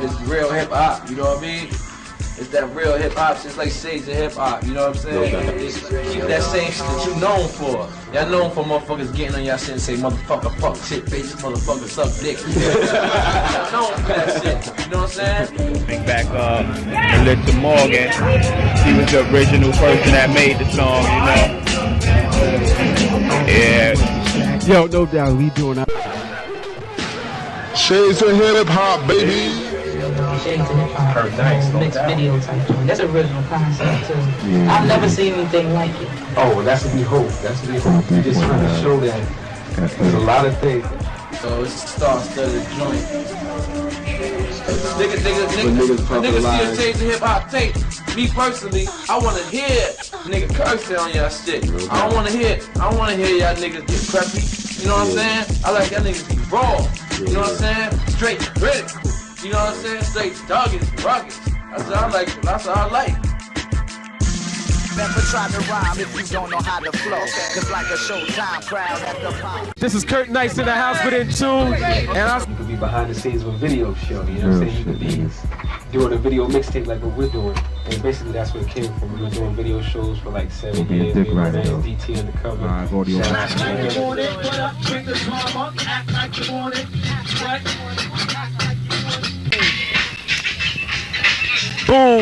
is real hip hop. You know what I mean? It's that real hip hop. It's like Sage of hip hop. You know what I'm saying? Just keep that same shit that you known for. Y'all known for motherfuckers getting on y'all shit and say motherfucker, fuck, shit, bitch, motherfucker, suck dick. Y'all known for that shit. You know what I'm saying? Think back, Melissa Morgan. She was the original person that made the song. You know. Yeah. Yo, no doubt, we doing that. Shades of hip hop, baby. Shades of hip hop, mixed video type joint. That's original concept too. I've never seen anything like it. Oh, well, that's what we hope. That's what we hope. We just trying to show that there's a lot of things. So it's a star-studded joint. Niggas see a Shades of hip hop tape. Me personally, I wanna hear nigga cursing on y'all shit. I don't wanna hear y'all niggas get preppy. You know what I'm saying? I like y'all niggas be raw. You know what I'm saying? Straight critical. You know what I'm saying? Straight dogged, rugged. That's what I like. That's what I like. Never try to rhyme if you don't know how to flow. Cause like a Showtime crowd at the pop. This is Kurt Nice in the house within tune. And you could be behind the scenes of a video show, you know what I'm saying? You could be doing a video mixtape like what we're doing. And basically that's where it came from. We were doing video shows for like 7 years. We were DT undercover. boom.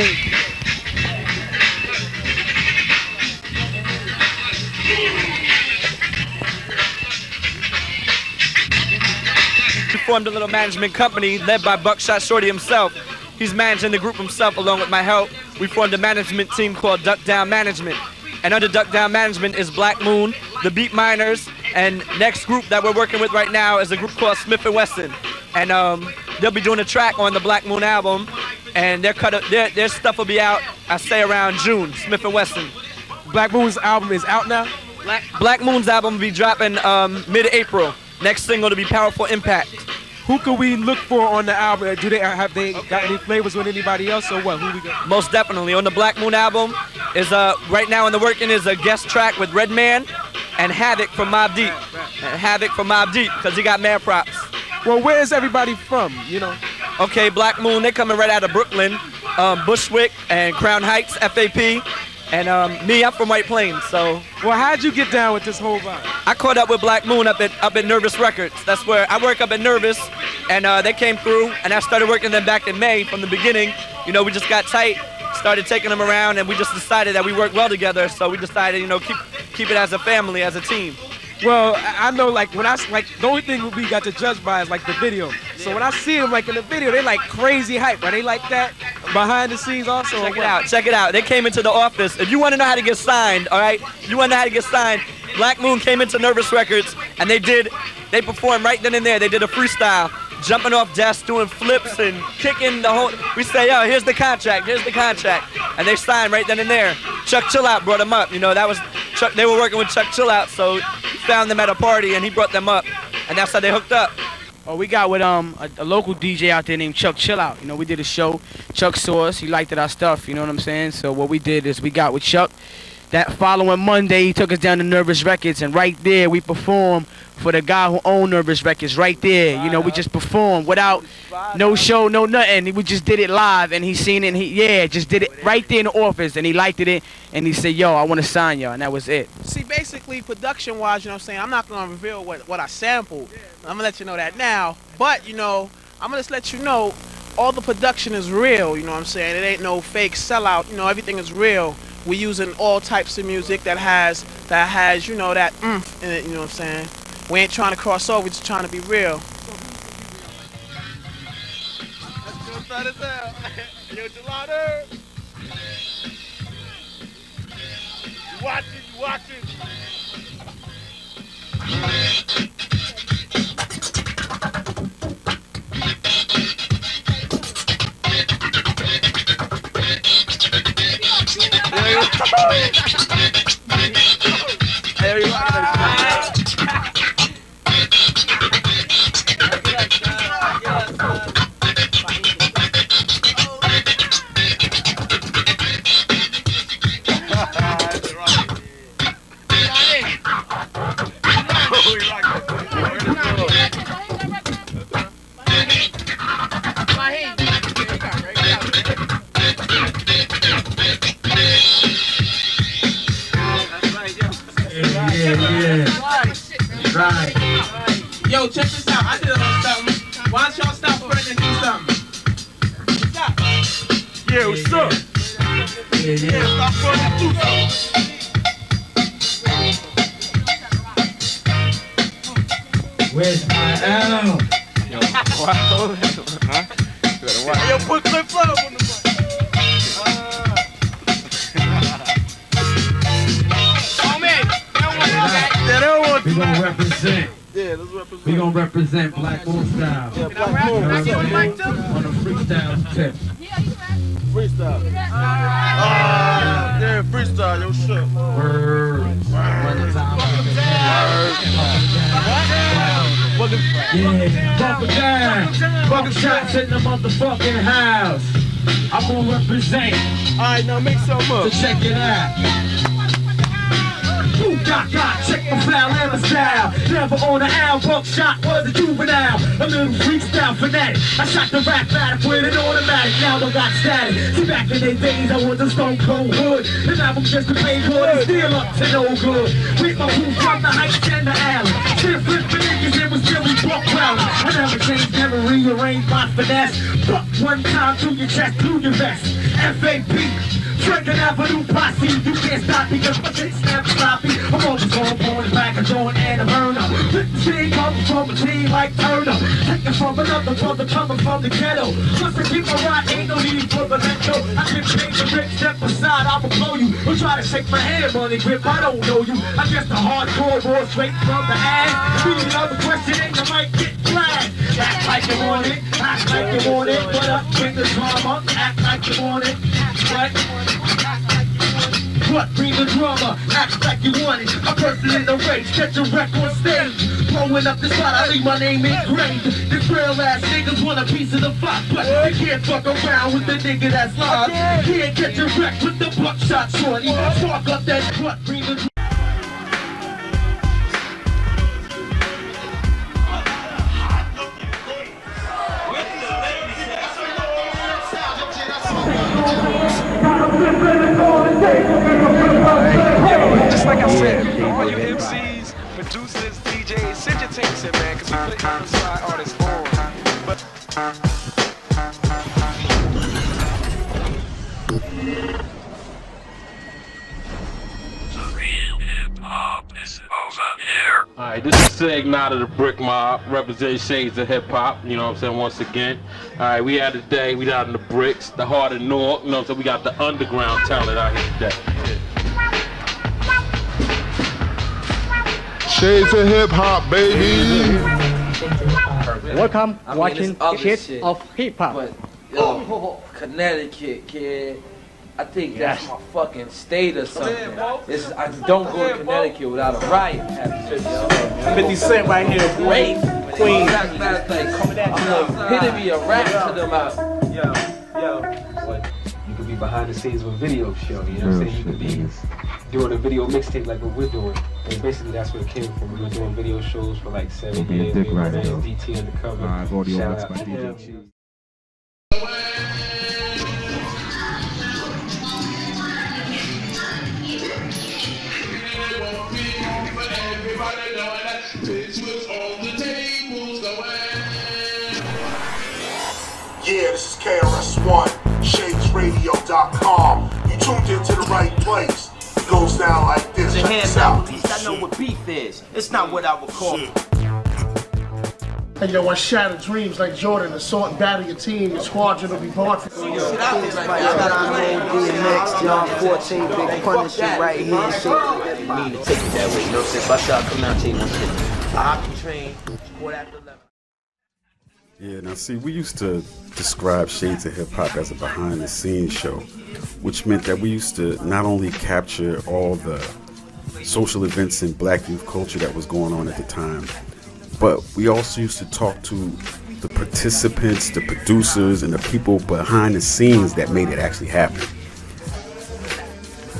We formed a little management company led by Buckshot Shorty himself. He's managing the group himself along with my help. We formed a management team called Duck Down Management. And under Duck Down Management is Black Moon, the Beat Miners, and next group that we're working with right now is a group called Smith & Wesson. And they'll be doing a track on the Black Moon album, and their stuff will be out, I say, around June, Smith & Wesson. Black Moon's album is out now? Black Moon's album will be dropping mid-April. Next single to be Powerful Impact. Who can we look for on the album? Do they got any flavors with anybody else or what? Who we got? Most definitely. On the Black Moon album is right now in the working is a guest track with Redman and Havoc from Mobb Deep. Because he got mad props. Well, where is everybody from, you know? Okay, Black Moon, they coming right out of Brooklyn, Bushwick and Crown Heights, FAP. And me, I'm from White Plains, so. Well, how'd you get down with this whole vibe? I caught up with Black Moon up at Nervous Records. That's where I work up at Nervous, and they came through, and I started working them back in May from the beginning. You know, we just got tight, started taking them around, and we just decided that we work well together. So we decided, you know, keep it as a family, as a team. Well, I know, like, the only thing we got to judge by is, like, the video. So when I see them, like, in the video, they, like, crazy hype. Are they like that behind the scenes also? Check it out. They came into the office. If you want to know how to get signed, all right? You want to know how to get signed, Black Moon came into Nervous Records, and they performed right then and there. They did a freestyle, jumping off desks, doing flips and kicking the whole. We say, yo, here's the contract. And they signed right then and there. Chuck Chillout brought them up. You know, that was Chuck. They were working with Chuck Chillout, so he found them at a party, and he brought them up. And that's how they hooked up. Oh, we got with a local DJ out there named Chuck Chillout. You know, we did a show. Chuck saw us. He liked our stuff. You know what I'm saying? So what we did is we got with Chuck. That following Monday, he took us down to Nervous Records, and right there we performed for the guy who owned Nervous Records. Right there, you know, we just performed without no show, no nothing. We just did it live, and he seen it. And he just did it right there in the office, and he liked it. And he said, "Yo, I want to sign y'all," and that was it. See, basically, production-wise, you know what I'm saying, I'm not gonna reveal what I sampled. I'm gonna let you know that now. But you know, I'm gonna just let you know, all the production is real. You know what I'm saying? It ain't no fake sellout. You know, everything is real. We're using all types of music that has you know, that oomph in it, you know what I'm saying? We ain't trying to cross over, we're just trying to be real. You watching. Alright. Yo, check this out. I did a little something. Why don't y'all stop running and do something? Stop. Yeah, what's up? Yeah, stop running and do something. Where's my L? Yo, wow. Huh? Yo, put Clip Flow on the mic. Oh man, they don't want We gonna represent. Yeah, let's represent. We gonna represent Black Bull style. Yeah, Black Bull. On a freestyle tip. Freestyle. Yeah, freestyle, yo, shit. Word. Yeah, bump it down. Fucking shots in the motherfucking house. I'm gonna represent. Alright, now make some up. So check it out. Ooh, got, check my foul and my style. Never on an owl, buckshot was a juvenile. A little freestyle fanatic. I shot the rap battle with an automatic. Now I got static. See, back in the days I was a stone cold hood. And I was just a playboy and still up to no good. With my roof from the heights and the alley. Still flipping niggas, it was really buck crowded. I never changed, never rearranged my finesse. Buck one time to your chest, to your vest. FAP. Drinking Avenue posse, you can't stop me cause my shit snaps sloppy. I'm on the phone, pulling back a joint and a burner. This team comes from a team like Turner. Taking from another brother coming from the ghetto. Once I keep my ride, ain't no need for the metro. I can take the rip, step aside, I'ma blow you. Don't try to shake my hand, money grip, I don't know you. I'm just a hardcore raw straight from the ass. Be the other question and you might get flagged. Act like you want it, act like you want it. But up with the drama, act like you want it. Right? What bring the drama? Act like you want it. A person in the race, catch a wreck on stage. Blowing up the spot, I leave my name engraved. These real ass niggas want a piece of the fuck, but you can't fuck around with the nigga that's live. Can't catch a wreck with the buckshot shorty. Spark up that what bring the Just like I said, all you MCs, producers, DJs, send your tapes in, man, because we put outside artists on. But the real hip-hop is over here. Alright, this is Sig Not of the Brick Mob, representing Shades of Hip Hop, you know what I'm saying, once again. Alright, we had today, we out in the bricks, the heart of Newark, you know what I'm saying, we got the underground talent out here today. Shades of Hip Hop, baby. Welcome watching Shades of Hip Hop. But yo, Connecticut, kid. I think that's my fucking state or something. I don't go to Connecticut without a riot. 50 Cent right here, great Queen. I'm the epitome of rap to them out. Yo. You could be behind the scenes of a video show, you know what I'm saying? You could be doing a video mixtape like what we're doing. And basically that's where it came from. We were doing video shows for like 7 years. DT Undercover. Shout out to DJ. Yeah, this is KRS-One, ShadesRadio.com. You tuned into the right place. It goes down like this. The Check hand this out. out, at least I know what beef is. It's not what I would call it. And yo, I shatter dreams like Jordan, assault and battle your team, your squadron will be barred for you. I got DMX, John 14, Big Punisher right here. You need to take it that way, you know what I'm saying? If I start coming out, take one shit. A hockey train, sport after 11. Yeah, now see, we used to describe Shades of Hip Hop as a behind-the-scenes show, which meant that we used to not only capture all the social events in black youth culture that was going on at the time, but we also used to talk to the participants, the producers, and the people behind the scenes that made it actually happen.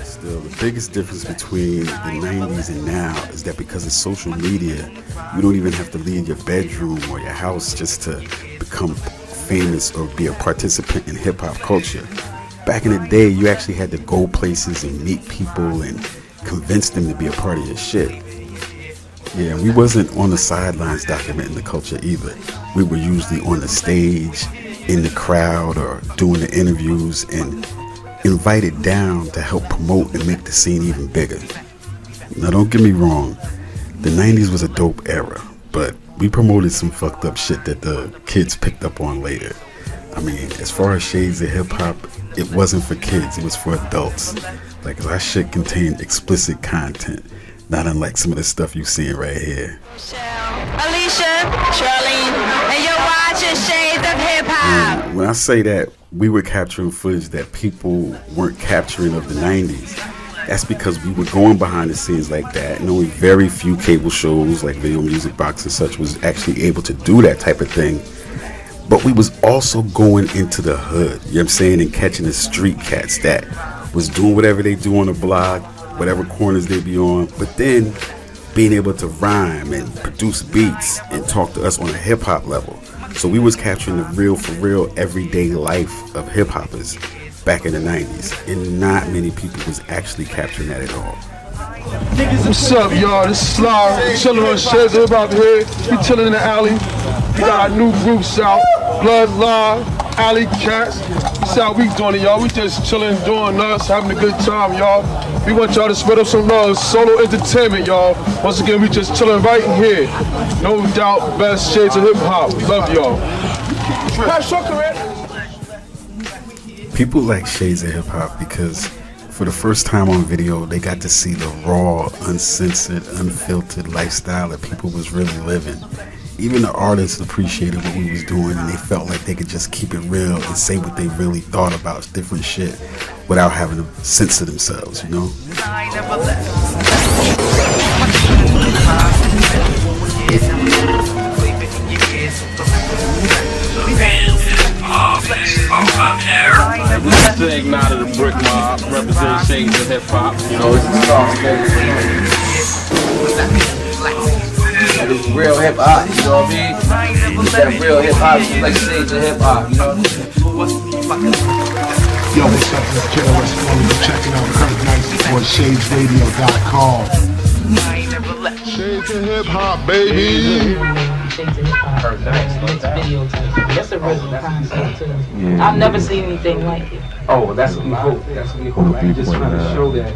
Still, the biggest difference between the 90s and now is that because of social media, you don't even have to leave your bedroom or your house just to become famous or be a participant in hip-hop culture. Back in the day, you actually had to go places and meet people and convince them to be a part of your shit. Yeah, we wasn't on the sidelines documenting the culture either. We were usually on the stage, in the crowd, or doing the interviews, and invited down to help promote and make the scene even bigger. Now don't get me wrong, the 90s was a dope era, but we promoted some fucked up shit that the kids picked up on later. I mean, as far as shades of hip-hop, it wasn't for kids, it was for adults. Like, our shit contained explicit content, not unlike some of the stuff you seeing right here. Alicia, Charlene, and you're watching Shades of Hip Hop. When I say that we were capturing footage that people weren't capturing of the 90s, that's because we were going behind the scenes like that, and only very few cable shows like Video Music Box and such was actually able to do that type of thing. But we was also going into the hood, you know what I'm saying, and catching the street cats that was doing whatever they do on the block, whatever corners they be on, but then being able to rhyme and produce beats and talk to us on a hip-hop level. So we was capturing the real, for real, everyday life of hip-hoppers back in the 90s, and not many people was actually capturing that at all. What's up, y'all? This is Sly. Chilling on Shades of Hip Hop here. We chilling in the alley. We got our new groups out. Blood Live, Alley Cats. This how we doing it, y'all. We just chilling, doing us, having a good time, y'all. We want y'all to spread up some love. Solo entertainment, y'all. Once again, we just chilling right here. No doubt, best Shades of Hip Hop. Love y'all. People like Shades of Hip Hop because for the first time on video, they got to see the raw, uncensored, unfiltered lifestyle that people was really living. Even the artists appreciated what we was doing, and they felt like they could just keep it real and say what they really thought about different shit without having to censor themselves, you know? This is Ignite of the Brick Mob, represent Shades of Hip Hop. You know, it's a song, That is real hip hop, you know what I mean? It's that real hip hop, it's like Shades of Hip Hop, you know? Yo, what's up? It's Killer West Philly. Checking out Kurt Nice for shadesradio.com. Shades of Hip Hop, baby. Shades of Hip Hop. Mixed video type. That's a original concept too. I've never seen anything like it. Oh, that's what we hope. That's what we hope. I'm just trying to show that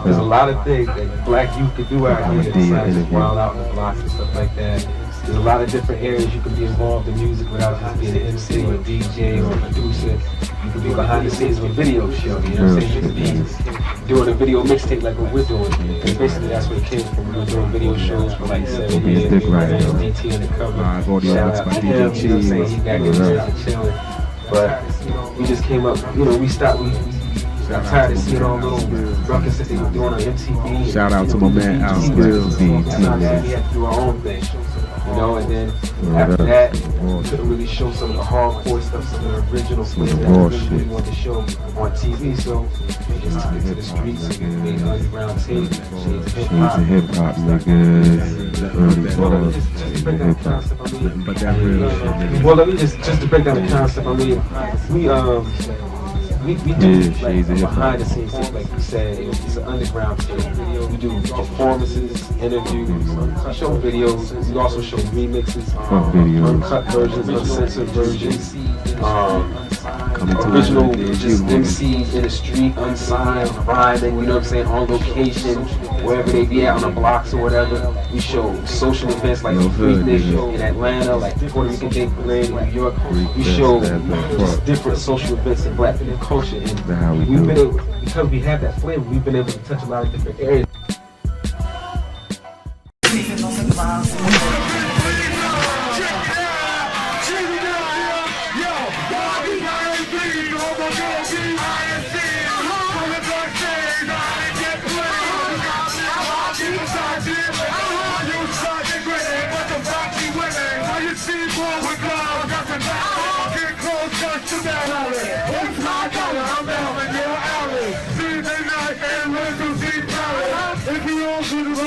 there's a lot of things that black youth can do out here besides just wild out in the blocks and stuff like that. There's a lot of different areas you can be involved in music without just being an MC or a DJ or a producer. You can be behind the scenes of a video show, you know what I'm saying? You can be doing a video mixtape like what we're doing. And basically that's where it came from. We were doing video shows for like 7 years. DT on the cover. Shout out to him, you know what I'm saying? He back in Jersey chilling. But we just came up, you know, we got tired of seeing all little ruckus that they were doing on MTV. Shout out to my man Al Skills. We had to do our own thing. You know, and then after that, we couldn't really show some of the hardcore stuff, some of the original stuff that we really wanted to show on TV, so we just took it to the streets and made underground tape, Shades of Hip Hop, niggas, but that real shit. Well, let me just to break down the concept, I mean, we do like behind the scenes stuff, like you said, it's an underground shit. We do performances, interviews, we show videos, we also show remixes, uncut versions, uncensored versions, original just MCs in the street, unsigned, rhyming, you know what I'm saying, on location, wherever they be at on the blocks or whatever. We show social events like the Freaknik show in Atlanta, like Puerto Rican Day Parade in New York. We show just different social events in black people culture, and we've been able, because we have that flavor, we've been able to touch a lot of different areas.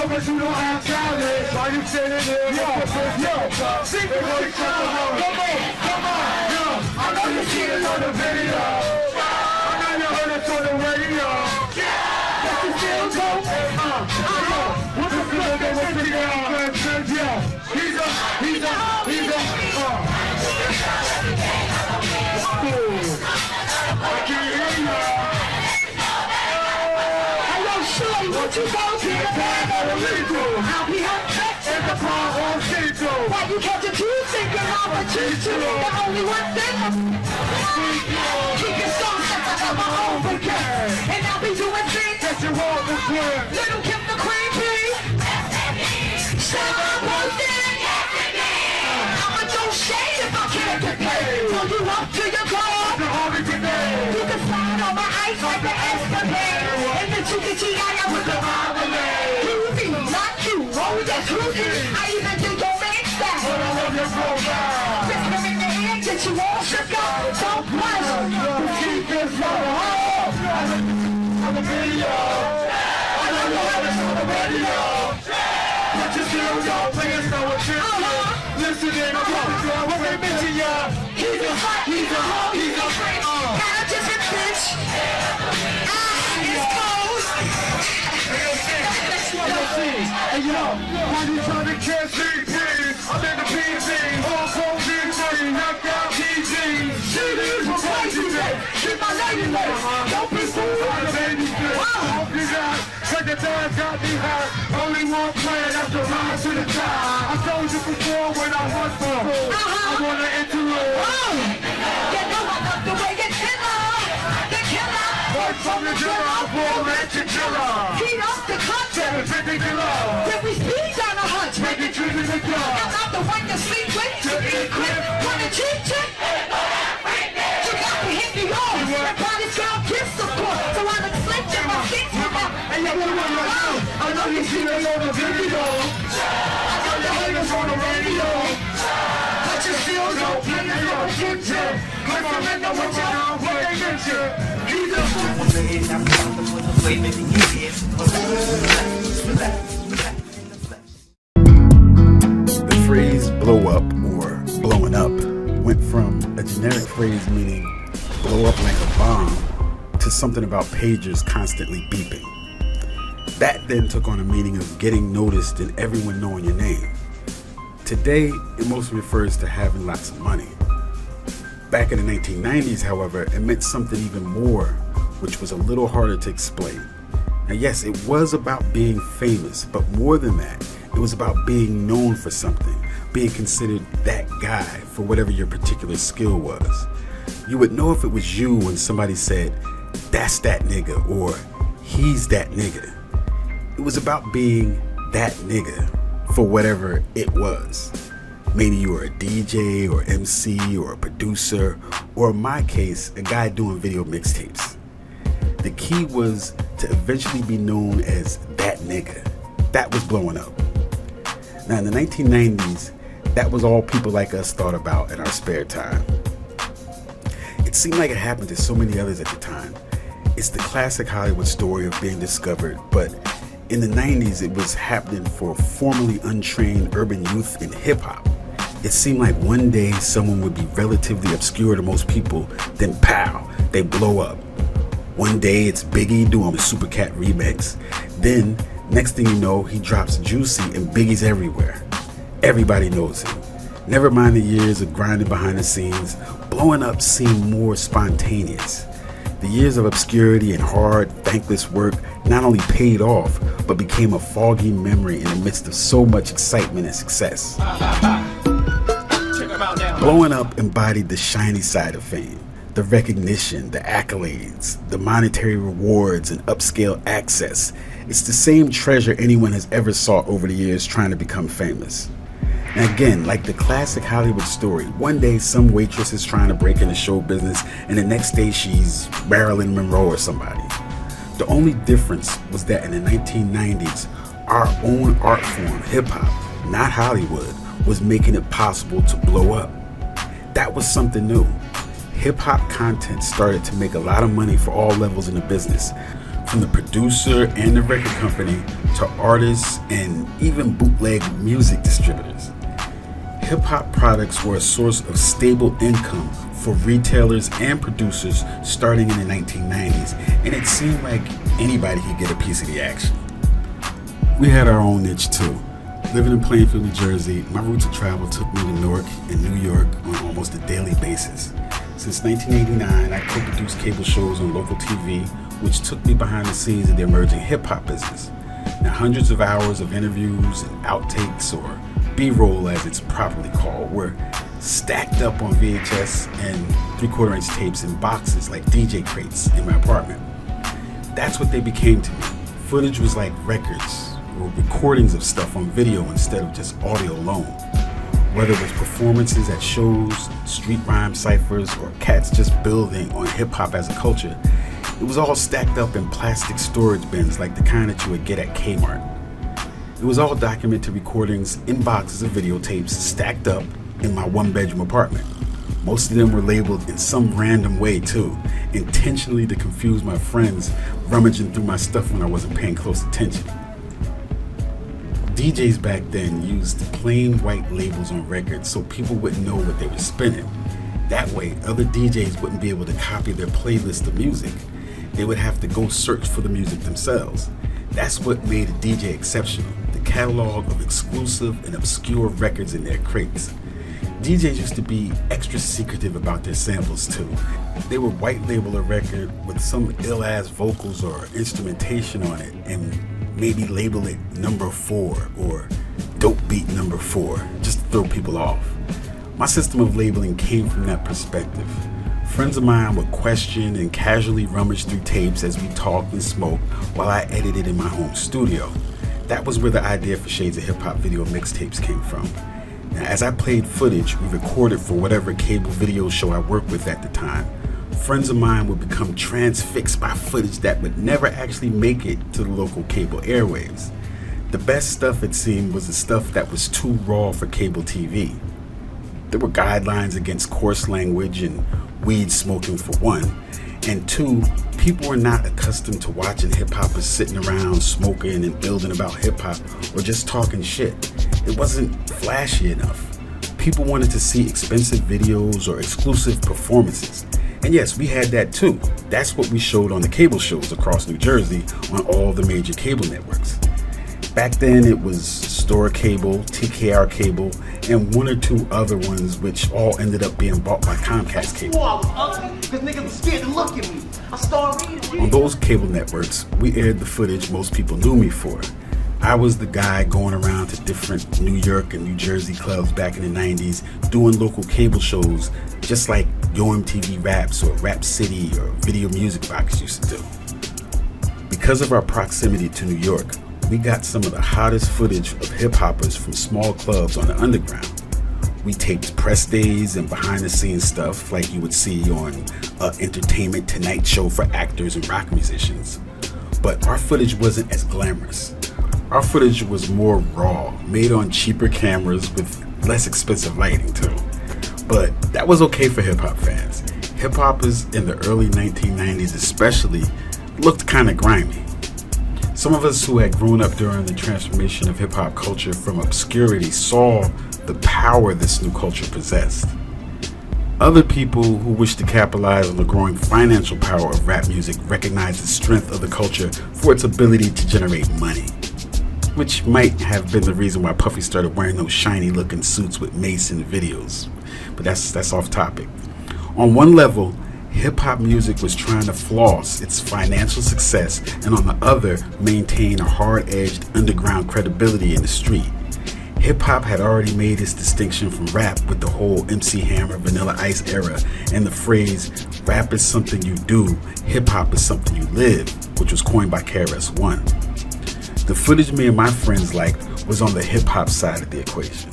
But you don't have talent. Why you sitting there? Come on. Yo, I know you see it on the video. I know you heard it on the radio. But you still go. What's the good they will figure out? you go to the band or illegal. I'll be hot in the car on schedule. Why you catch a two thinking I'm a choo-choo? The only one thing keep your song set to have my own weekend. And I'll be doing things that you won't regret. Little Kim the Queen Bee. Stop posting. I'ma throw shade if I can't get paid. Pull you up to your car. You can slide on my ice like the Escapade. And then you can G.I. with the marmalade. Groovy, not you, oh that's groovy. I even do your man stack. But I love your profile. Whisper in the ear, get you all shook up. Don't push, keep this on the hole. On the video. I know you have this on the radio. But you still don't play us know what you're doing. Listen in, I'm talking to what they mention ya. He's a hot, he's a hoe, he's a freak. Not just a bitch. Exposed. Hey yo, why you trying to catch me, please? I'm in the PZ, all phone DZ, knocked out PZ. Shit is my crazy day. Keep my lady late. Don't be fooled by the baby bitch. Hope you guys, check the time, got me high. Only one plan, that's the rise to the top. I told you before when I was for. I wanna interlude. You know I love the way you killer. The killer. Work from the killer, for that you killer. Heat up the content. Then we speed down a hunch. Make it true to the club. I'm not the one to sleep with. To eat quick. Wanna cheat chick? You got to hit me off. My body's got kiss support. So I'm inflicting my feet to my. And you know what I know. I know you see me on the video. I know the haters on the radio. But you still don't play your attention. Cause I know what y'all what they mention. He's a fool. The phrase blow up or blowing up went from a generic phrase meaning blow up like a bomb to something about pagers constantly beeping. That then took on a meaning of getting noticed and everyone knowing your name. Today, it mostly refers to having lots of money. Back in the 1990s, however, it meant something even more, which was a little harder to explain. Now yes, it was about being famous, but more than that, it was about being known for something, being considered that guy for whatever your particular skill was. You would know if it was you when somebody said, that's that nigga, or he's that nigga. It was about being that nigga for whatever it was. Maybe you were a DJ or MC or a producer, or in my case, a guy doing video mixtapes. The key was to eventually be known as that nigga. That was blowing up. Now in the 1990s, that was all people like us thought about in our spare time. It seemed like it happened to so many others at the time. It's the classic Hollywood story of being discovered, but in the 90s it was happening for formerly untrained urban youth in hip-hop. It seemed like one day someone would be relatively obscure to most people, then pow, they blow up. One day it's Biggie doing a Super Cat remix. Then, next thing you know, he drops Juicy and Biggie's everywhere. Everybody knows him. Never mind the years of grinding behind the scenes, blowing up seemed more spontaneous. The years of obscurity and hard, thankless work not only paid off, but became a foggy memory in the midst of so much excitement and success. Blowing up embodied the shiny side of fame. The recognition, the accolades, the monetary rewards, and upscale access. It's the same treasure anyone has ever sought over the years trying to become famous. And again, like the classic Hollywood story, one day some waitress is trying to break into show business, and the next day she's Marilyn Monroe or somebody. The only difference was that in the 1990s, our own art form, hip-hop, not Hollywood, was making it possible to blow up. That was something new. Hip-hop content started to make a lot of money for all levels in the business, from the producer and the record company to artists and even bootleg music distributors. Hip-hop products were a source of stable income for retailers and producers starting in the 1990s, and it seemed like anybody could get a piece of the action. We had our own niche too. Living in Plainfield, New Jersey, my roots of travel took me to Newark and New York on almost a daily basis. Since 1989, I co-produced cable shows on local TV, which took me behind the scenes of the emerging hip-hop business. Now, hundreds of hours of interviews and outtakes, or B-roll as it's properly called, were stacked up on VHS and 3/4-inch tapes in boxes like DJ crates in my apartment. That's what they became to me. Footage was like records or recordings of stuff on video instead of just audio alone. Whether it was performances at shows, street rhyme ciphers, or cats just building on hip-hop as a culture, it was all stacked up in plastic storage bins like the kind that you would get at Kmart. It was all documented recordings in boxes of videotapes stacked up in my one-bedroom apartment. Most of them were labeled in some random way too, intentionally to confuse my friends rummaging through my stuff when I wasn't paying close attention. DJs back then used plain white labels on records so people wouldn't know what they were spinning. That way, other DJs wouldn't be able to copy their playlist of music. They would have to go search for the music themselves. That's what made a DJ exceptional, the catalog of exclusive and obscure records in their crates. DJs used to be extra secretive about their samples too. They would white label a record with some ill-ass vocals or instrumentation on it and maybe label it number 4 or dope beat number 4, just to throw people off. My system of labeling came from that perspective. Friends of mine would question and casually rummage through tapes as we talked and smoked while I edited in my home studio. That was where the idea for Shades of Hip Hop video mixtapes came from. Now, as I played footage we recorded for whatever cable video show I worked with at the time, friends of mine would become transfixed by footage that would never actually make it to the local cable airwaves. The best stuff, it seemed, was the stuff that was too raw for cable TV. There were guidelines against coarse language and weed smoking for one, and two, people were not accustomed to watching hip-hoppers sitting around smoking and building about hip-hop or just talking shit. It wasn't flashy enough. People wanted to see expensive videos or exclusive performances. And yes, we had that too. That's what we showed on the cable shows across New Jersey on all the major cable networks. Back then it was Store Cable, TKR Cable, and one or two other ones which all ended up being bought by Comcast Cable. On those cable networks, we aired the footage most people knew me for. I was the guy going around to different New York and New Jersey clubs back in the 90s doing local cable shows just like Yo MTV Raps or Rap City or Video Music Box used to do. Because of our proximity to New York, we got some of the hottest footage of hip-hoppers from small clubs on the underground. We taped press days and behind-the-scenes stuff like you would see on an Entertainment Tonight show for actors and rock musicians. But our footage wasn't as glamorous. Our footage was more raw, made on cheaper cameras with less expensive lighting too. But that was okay for hip-hop fans. Hip-hoppers in the early 1990s especially looked kind of grimy. Some of us who had grown up during the transformation of hip-hop culture from obscurity saw the power this new culture possessed. Other people who wished to capitalize on the growing financial power of rap music recognized the strength of the culture for its ability to generate money. Which might have been the reason why Puffy started wearing those shiny looking suits with Mace in the videos. But that's off topic. On one level, hip-hop music was trying to floss its financial success, and on the other, maintain a hard-edged underground credibility in the street. Hip-hop had already made its distinction from rap with the whole MC Hammer, Vanilla Ice era, and the phrase, rap is something you do, hip-hop is something you live, which was coined by KRS-One. The footage me and my friends liked was on the hip-hop side of the equation.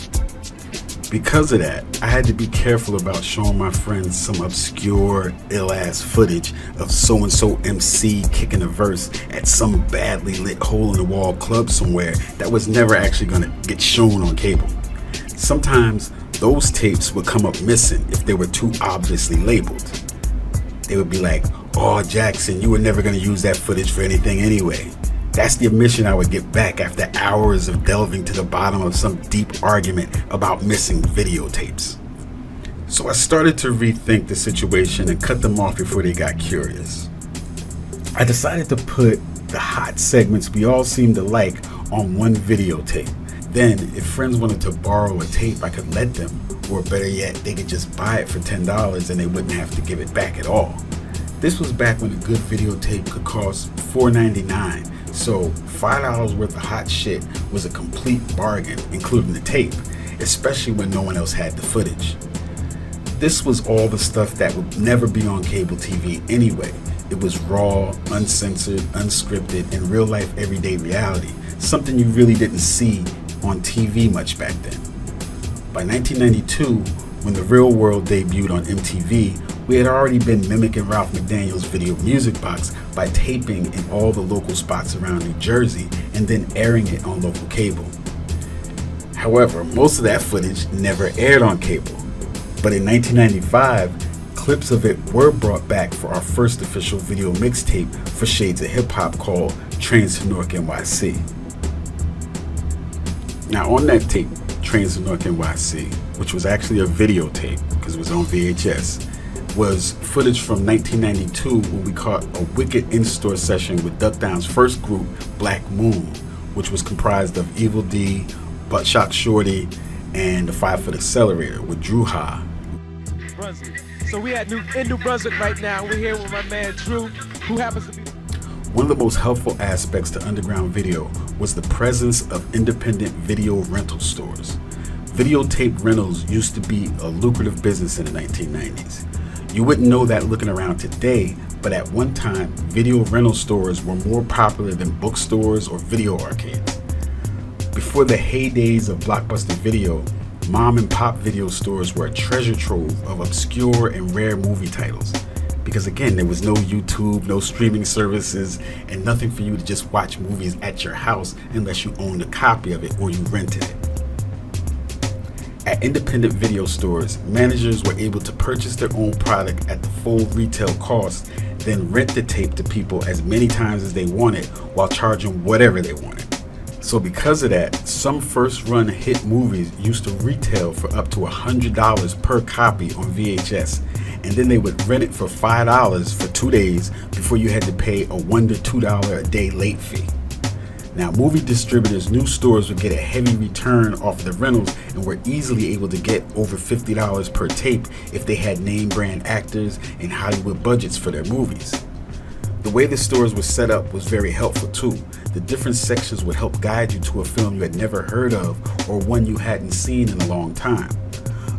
Because of that, I had to be careful about showing my friends some obscure, ill-ass footage of so-and-so MC kicking a verse at some badly lit hole-in-the-wall club somewhere that was never actually going to get shown on cable. Sometimes, those tapes would come up missing if they were too obviously labeled. They would be like, "Oh, Jackson, you were never going to use that footage for anything anyway." That's the admission I would get back after hours of delving to the bottom of some deep argument about missing videotapes. So I started to rethink the situation and cut them off before they got curious. I decided to put the hot segments we all seemed to like on one videotape. Then, if friends wanted to borrow a tape, I could let them, or better yet, they could just buy it for $10 and they wouldn't have to give it back at all. This was back when a good videotape could cost $4.99, so $5 worth of hot shit was a complete bargain, including the tape, especially when no one else had the footage. This was all the stuff that would never be on cable TV anyway. It was raw, uncensored, unscripted, and real-life everyday reality, something you really didn't see on TV much back then. By 1992, when The Real World debuted on MTV, we had already been mimicking Ralph McDaniel's Video Music Box by taping in all the local spots around New Jersey and then airing it on local cable. However, most of that footage never aired on cable. But in 1995, clips of it were brought back for our first official video mixtape for Shades of Hip Hop called Trains to Newark NYC. Now on that tape, Trains to Newark NYC, which was actually a videotape because it was on VHS, was footage from 1992 when we caught a wicked in-store session with Duck Down's first group, Black Moon, which was comprised of Evil D, Buttshot Shorty, and the 5 Foot Accelerator with Drew Ha. So we in New Brunswick right now. We're here with my man Drew, who happens to be... One of the most helpful aspects to underground video was the presence of independent video rental stores. Videotape rentals used to be a lucrative business in the 1990s. You wouldn't know that looking around today, but at one time, video rental stores were more popular than bookstores or video arcades. Before the heydays of Blockbuster Video, mom and pop video stores were a treasure trove of obscure and rare movie titles. Because again, there was no YouTube, no streaming services, and nothing for you to just watch movies at your house unless you owned a copy of it or you rented it. At independent video stores, managers were able to purchase their own product at the full retail cost, then rent the tape to people as many times as they wanted while charging whatever they wanted. So because of that, some first-run hit movies used to retail for up to $100 per copy on VHS, and then they would rent it for $5 for 2 days before you had to pay a $1 to $2 a day late fee. Now, movie distributors knew stores would get a heavy return off the rentals and were easily able to get over $50 per tape if they had name brand actors and Hollywood budgets for their movies. The way the stores were set up was very helpful too. The different sections would help guide you to a film you had never heard of or one you hadn't seen in a long time.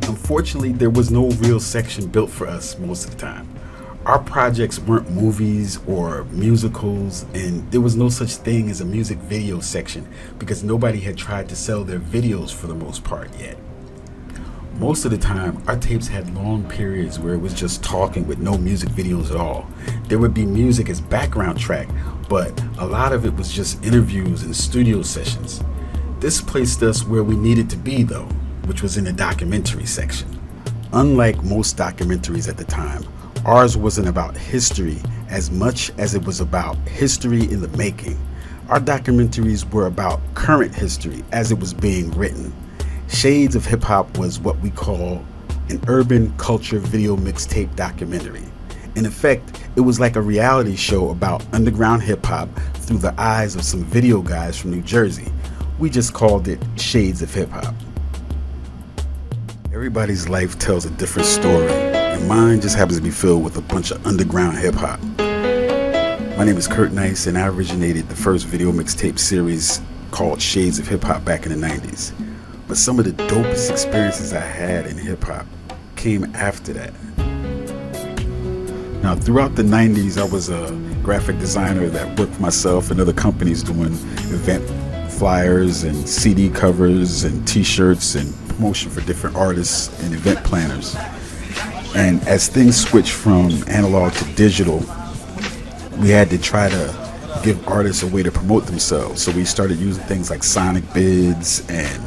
Unfortunately, there was no real section built for us most of the time. Our projects weren't movies or musicals, and there was no such thing as a music video section because nobody had tried to sell their videos for the most part yet. Most of the time, our tapes had long periods where it was just talking with no music videos at all. There would be music as background track, but a lot of it was just interviews and studio sessions. This placed us where we needed to be though, which was in the documentary section. Unlike most documentaries at the time, ours wasn't about history as much as it was about history in the making. Our documentaries were about current history as it was being written. Shades of Hip Hop was what we call an urban culture video mixtape documentary. In effect, it was like a reality show about underground hip hop through the eyes of some video guys from New Jersey. We just called it Shades of Hip Hop. Everybody's life tells a different story, and mine just happens to be filled with a bunch of underground hip hop. My name is Kurt Nice, and I originated the first video mixtape series called Shades of Hip Hop back in the 90s. But some of the dopest experiences I had in hip hop came after that. Now, throughout the 90s, I was a graphic designer that worked for myself and other companies doing event flyers and CD covers and t-shirts and promotion for different artists and event planners. And as things switched from analog to digital, we had to try to give artists a way to promote themselves. So we started using things like Sonic Bids, and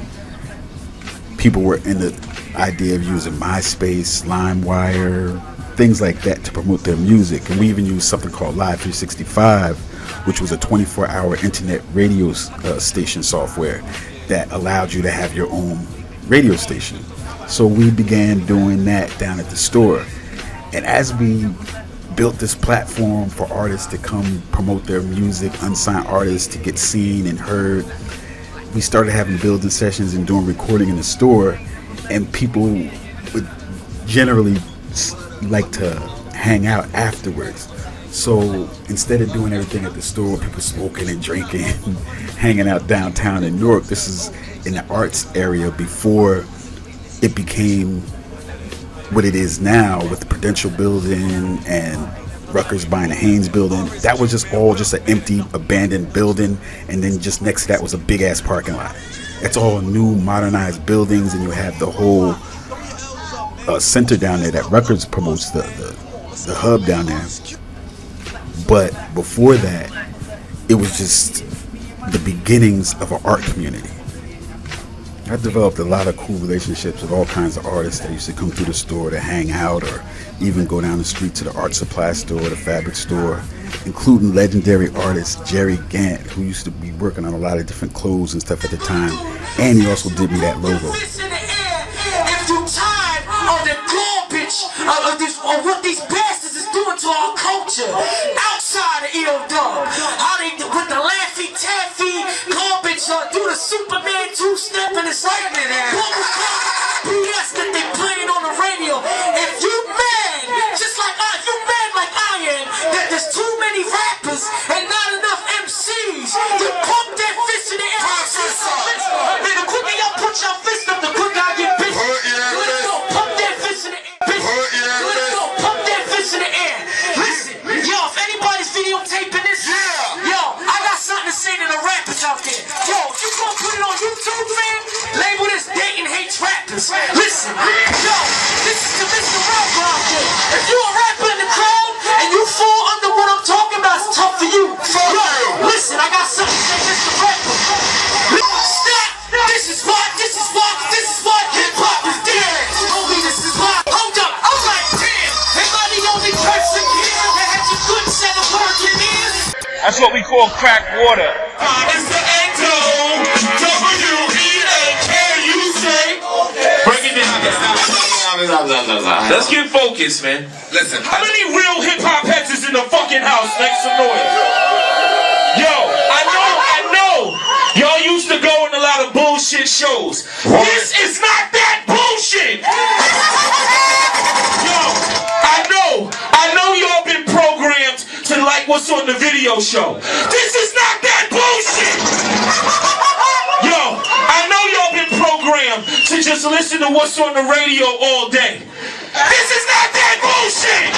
people were in the idea of using MySpace, LimeWire, things like that to promote their music. And we even used something called Live 365, which was a 24-hour internet radio station software that allowed you to have your own radio station. So we began doing that down at the store. And as we built this platform for artists to come promote their music, unsigned artists to get seen and heard, we started having building sessions and doing recording in the store, and people would generally like to hang out afterwards. So instead of doing everything at the store, people smoking and drinking, hanging out downtown in Newark, this is in the arts area before it became what it is now with the Prudential Building and Rutgers buying the Haynes Building. That was just all just an empty, abandoned building, and then just next to that was a big ass parking lot. It's all new, modernized buildings, and you have the whole center down there that Rutgers promotes, the hub down there. But before that, it was just the beginnings of an art community. I developed a lot of cool relationships with all kinds of artists that used to come through the store to hang out, or even go down the street to the art supply store, the fabric store, including legendary artist Jerry Gant, who used to be working on a lot of different clothes and stuff at the time, and he also did me that logo. If you tired of the garbage of what these bastards is doing to our culture outside of EO-Dub, how they with the Laffy Taffy garbage do the Superman two-step and it's like BS that they playing on the radio. If you mad, just like if you mad like I am, that there's too many rappers and not enough MCs, you pump that fist in the air. Man, the quicker y'all put your fist up, the quicker I get busy. Let's go, pump that fist in the air. Let's go, pump that fist in the air. Listen, yo, if anybody's videotaping this, yo, I got something to say to the rappers out there. Yo, if you gonna put it on YouTube, man, label this Dayton Hates Rappers. Listen, yo, this is to Mr. Rapper out there. If you a rapper in the crowd and you fall under what I'm talking about, it's tough for you. Yo, listen, I got something to say, Mr. Rapper. Stop! This is what hip-hop is dead. Homie, this is why. Hold up, I'm like, damn, am I the only person here that has a good set of working ears? That's what we call crack water. It's the Ecto, W-E-A-K, you say. Break it down. Let's get focused, man. Listen. How many real hip-hop heads is in the fucking house? Make some noise. Yo, I know. Y'all used to go in a lot of bullshit shows. This is not that bullshit. Yo, I know y'all been programmed to like what's on the video show. This is not that bullshit. Yo, I know y'all been programmed to just listen to what's on the radio all day. This is not that bullshit.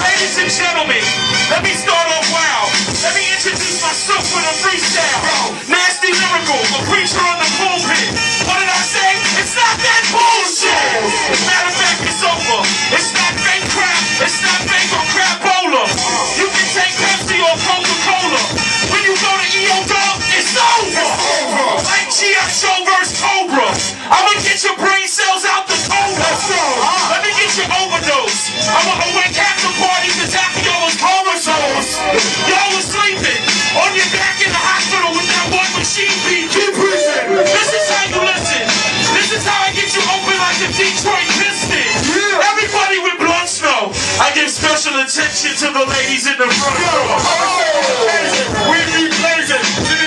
Ladies and gentlemen, let me start off wild. Let me introduce myself with a freestyle. Nasty lyrical, a preacher on the pulpit. What did I say? It's not that bullshit. Matter of fact, it's over. It's not fake crap. It's not fake or crapola. You can take Pepsi or Coca-Cola. When you go to EO-Dub, it's over. Like G.I. Joe vs. Cobra. I'ma get your brain cells out the coma. Let me get your overdose. I'ma awake half the parties and half of y'all was chromosomes. Y'all was sleeping on your back in the hospital with that one machine beat. This is how you listen. This is how I get you open like the Detroit Pistons. Everybody with blunt snow. I give special attention to the ladies in the front row. We be blazing.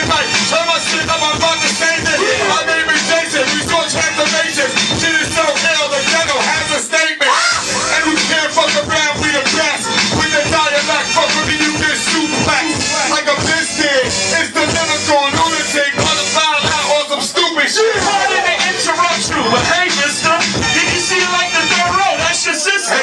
Like, tell my shit up, I'm about to save it. My name is Jason. We saw transformations. Shit is so ill, the ghetto has a statement. And we can't fuck around, we the best. With the dialect, fuck with me, you get suplex. Like a bitch did. It's the lyrical lunatic. Mother foul out on some stupid shit. Pardon to interrupt you, but hey, mister, did you see it like the third row? That's your sister.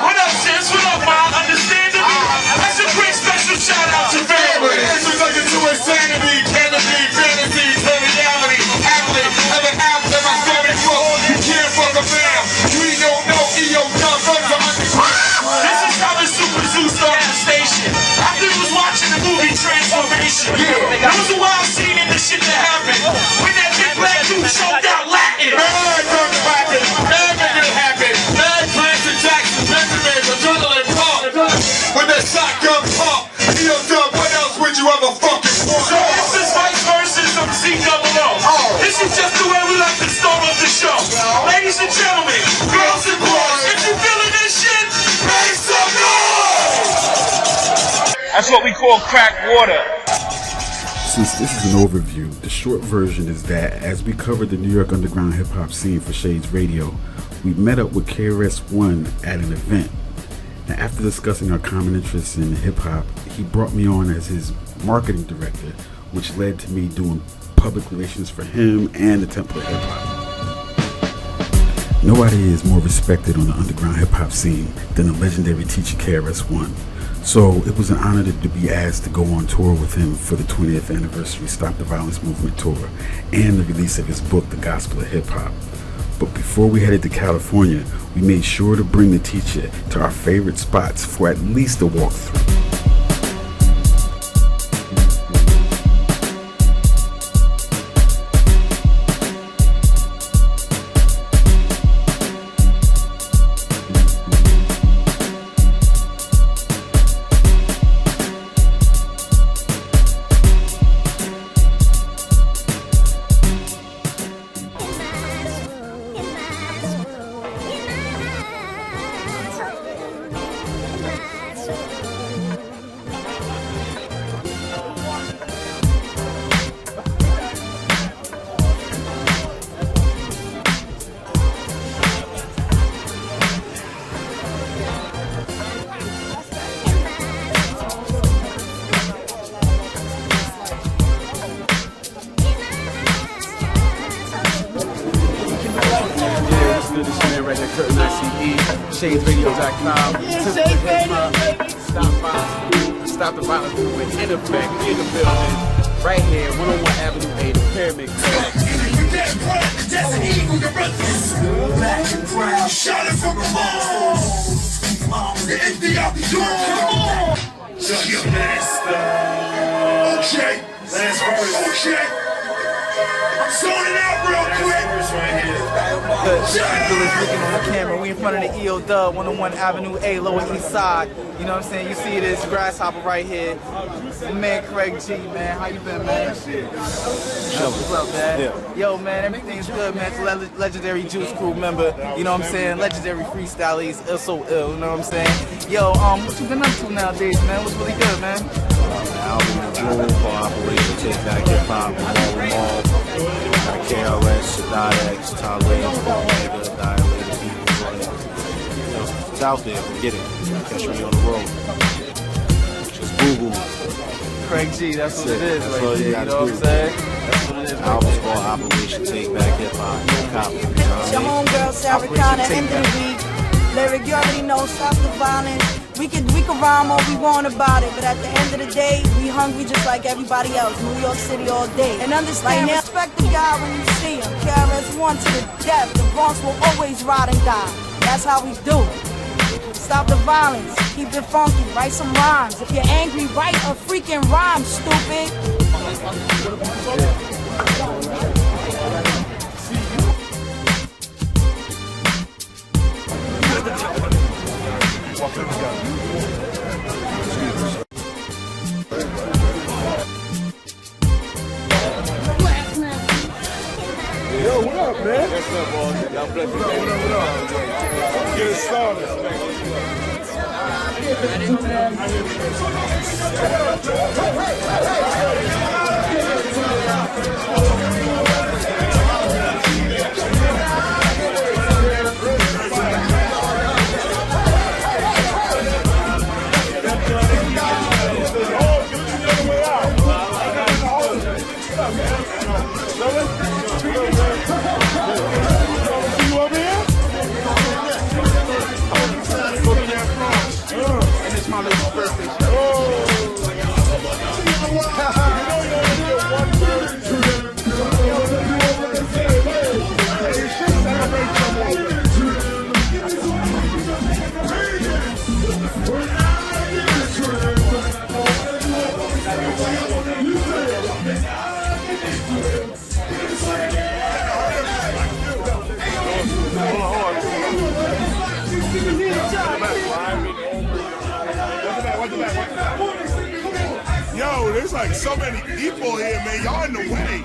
What up, sis? What up, mom? Understanding me? That's a quick special shout out to family. This is like into insanity, Kennedy, fantasy, to reality. Athlete, ever after my story book. You can't fuck around. We don't know EO-Dub runs the underground. This is how the Super Zoo started the station. After he was watching the movie Transformation. It was a wild scene in the shit that happened. When that big black dude choked out Latin. Mad Dirk Rapping, Mad Make It Happen, Mad Planter Jackson, Benjamin, Adrenaline Pump. With that shotgun pump. EO-Dub, what else would you ever fucking want? So this is vice versa from C-double-O. This is just the way we like to start off the show. Ladies and gentlemen, girls and boys, if you feeling this shit, make some noise! That's what we call crack water. Since this is an overview, the short version is that as we covered the New York underground hip-hop scene for Shades Radio, we met up with KRS-One at an event. Now, after discussing our common interests in hip-hop, he brought me on as his marketing director, which led to me doing public relations for him and the Temple of Hip-Hop. Nobody is more respected on the underground hip-hop scene than the legendary teacher KRS-One. So it was an honor to be asked to go on tour with him for the 20th anniversary Stop the Violence Movement tour and the release of his book, The Gospel of Hip Hop. But before we headed to California, we made sure to bring the teacher to our favorite spots for at least a walkthrough. ShadesRadio.com. Stop the violence movement in effect, in the building, right here, 101 Avenue A, the Pyramid Club. Black and brown, shot it from the mall. The empty out the door. Shut your master. Okay, last verse. Okay. I'm zoning out real quick. Good. Looking on the camera. We in front of the EO Dub, 101 Avenue A, Lower East Side. You know what I'm saying? You see this grasshopper right here. My man Craig G, man. How you been, man? What's up, man? Yeah. Yo, man, everything's good, man. It's a legendary Juice Crew member. You know what I'm saying? Legendary freestylees. So ill, you know what I'm saying? Yo, what you been up to nowadays, man? What's really good, man? Album in June for Operation Take Back Hip Hop, Mall. KRS, Shaddai X, Talib, Omega, Dilated People. It's out there, get it. Catch me on the road. Just Google me. Craig G, that's what it is right there, you know what I'm saying? That's what it is. Album's called Operation Take Back Hip Hop. It's your homegirl, Sarah Connor, end of the week. Lyric, you already know, stop the violence. We can rhyme all we want about it, but at the end of the day, we hungry just like everybody else. New York City all day. And understand, respect the guy when you see him. KRS-One to the death. The Bronx will always ride and die. That's how we do it. Stop the violence. Keep it funky. Write some rhymes. If you're angry, write a freaking rhyme, stupid. Yo, what up, man? What's up, boy? God bless you. What up? Get it started. Yo, there's like so many people here, man. Y'all in the way.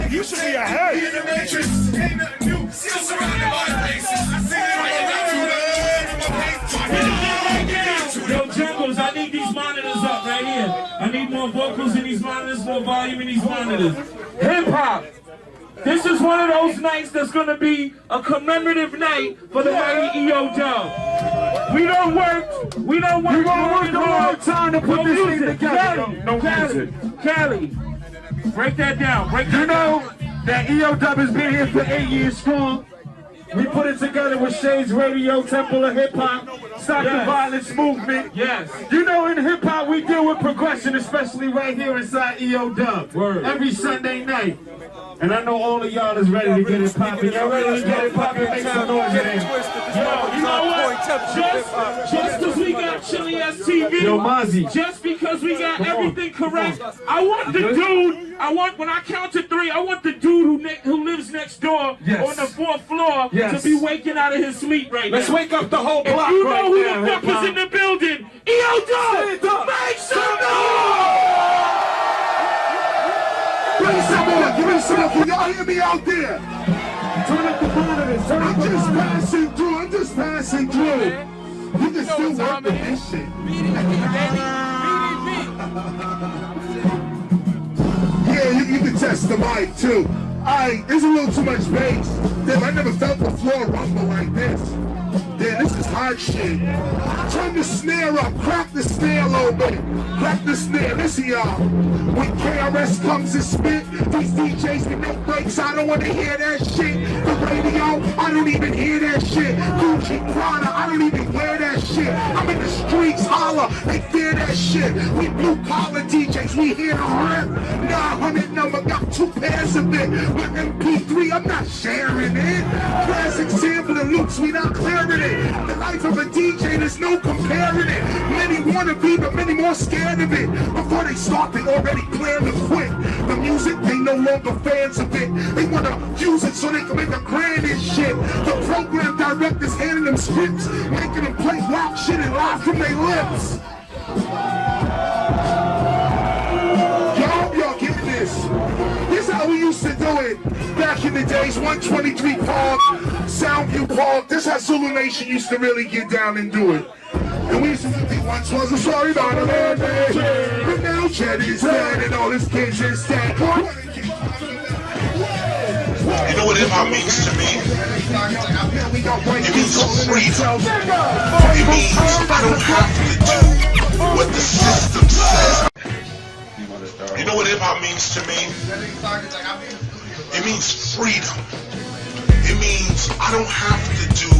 You should be ahead. Yo, Jungles, I need these monitors up right here. I need more vocals in these these monitors, more volume in these monitors. Hip hop. This is one of those nights that's gonna be a commemorative night for the mighty E.O. Dub. We don't work. We don't work. We won't work a long time to put this thing together. No music. Cali, break that down. Break that down. That E.O. Dub has been here for 8 years strong. We put it together with Shades Radio, Temple of Hip Hop, Stop the Violence Movement. Yes. You know, in hip hop we deal with progression, especially right here inside E.O. Dub. Every Sunday night. And I know all of y'all is ready to get it poppin'. Y'all ready to get it poppin'? Make some noise in here. Yo, you know what? Just because we got Chili STV, yo, Mozzie, just because we got everything correct, I want the dude, when I count to 3, I want the dude who lives next door on the 4th floor to be waking out of his sleep right now. Let's wake up the whole block right now. You know who the fuck is in the building? E.O. Dub! Make some noise! Give me some more, give me some more. Can y'all hear me out there? Turn up the monitors, turn up the monitors. I'm just passing through. You can still work with this shit. Yeah, you can test the mic too. Alright, there's a little too much bass. Damn, I never felt the floor rumble like this. Damn, this is hard shit. Turn the snare up, crack the snare a little bit. Crack the snare, listen y'all. When KRS comes to spit, these DJs with no breaks, I don't want to hear that shit. The radio, I don't even hear that shit. Gucci Prada, I don't even wear that shit. I'm in the streets, holla, they fear that shit. We blue collar DJs, we here to rip. 900 number, got 2 pairs of it. With MP3, I'm not sharing it. Classic sample and loops, we not clearing it. The life of a DJ, there's no comparing it. Many wanna be, but many more scared of it. Before they start, they already plan to quit. The music, they no longer fans of it. They wanna use it so they can make a grand and shit. The program directors handing them scripts, making them play wild shit and lie from their lips. Y'all get this. This is how we used to do it back in the days. 123 Park, Soundview Park. This is how Zulu Nation used to really get down and do it. And we used to think once was a story about a man, but now Chad is dead and all his kids is dead. You know what hip hop means to me? It means freedom. It means I don't have to do what the system says. You know what hip hop means to me? It means freedom. It means I don't have to do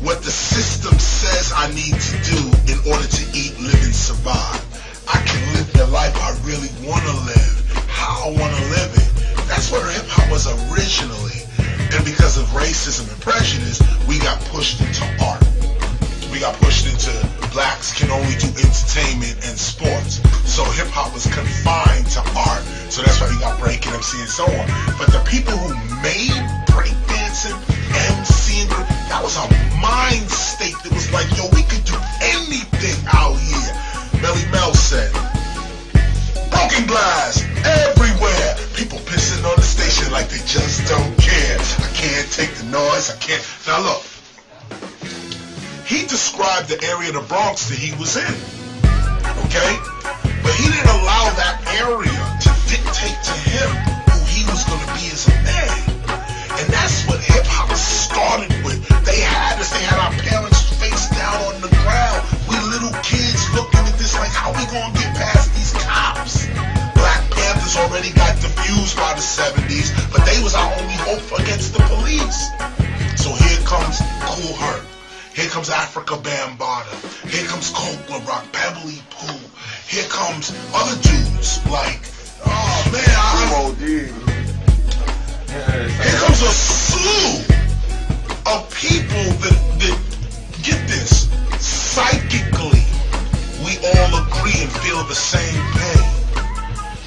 what the system says I need to do in order to eat, live, and survive. I can live the life I really want to live, how I want to live it. That's where hip-hop was originally. And because of racism and prejudice, we got pushed into art. We got pushed into blacks can only do entertainment and sports. So hip-hop was confined to art. So that's why you got breaking, MC, and so on. But the people who made breakdancing, MCing, that was a mind state that was like, yo, we could do anything out here. Melly Mel said, broken glass everywhere. People pissing on the station like they just don't care. I can't take the noise, I can't. Now look, he described the area of the Bronx that he was in, okay? But he didn't allow that area to dictate to him who he was going to be as a man. And that's what hip-hop started with. They had us, they had our parents face down on the ground. We little kids looking at this like, how we going to get past these cops? Black Panthers already got diffused by the 70s, but they was our only hope against the police. So here comes Cool Herc. Here comes Africa Bambaataa. Here comes Coke Rock, Beverly Pooh. Here comes other dudes like, oh man, here comes a slew of people that get this. Psychically, we all agree and feel the same pain.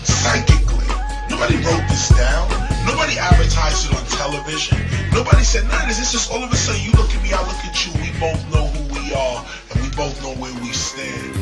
Psychically. Nobody wrote this down. Nobody advertised it on television. Nobody said, nah, this is just all of a sudden you look at me, I look at you, we both know who we are, and we both know where we stand.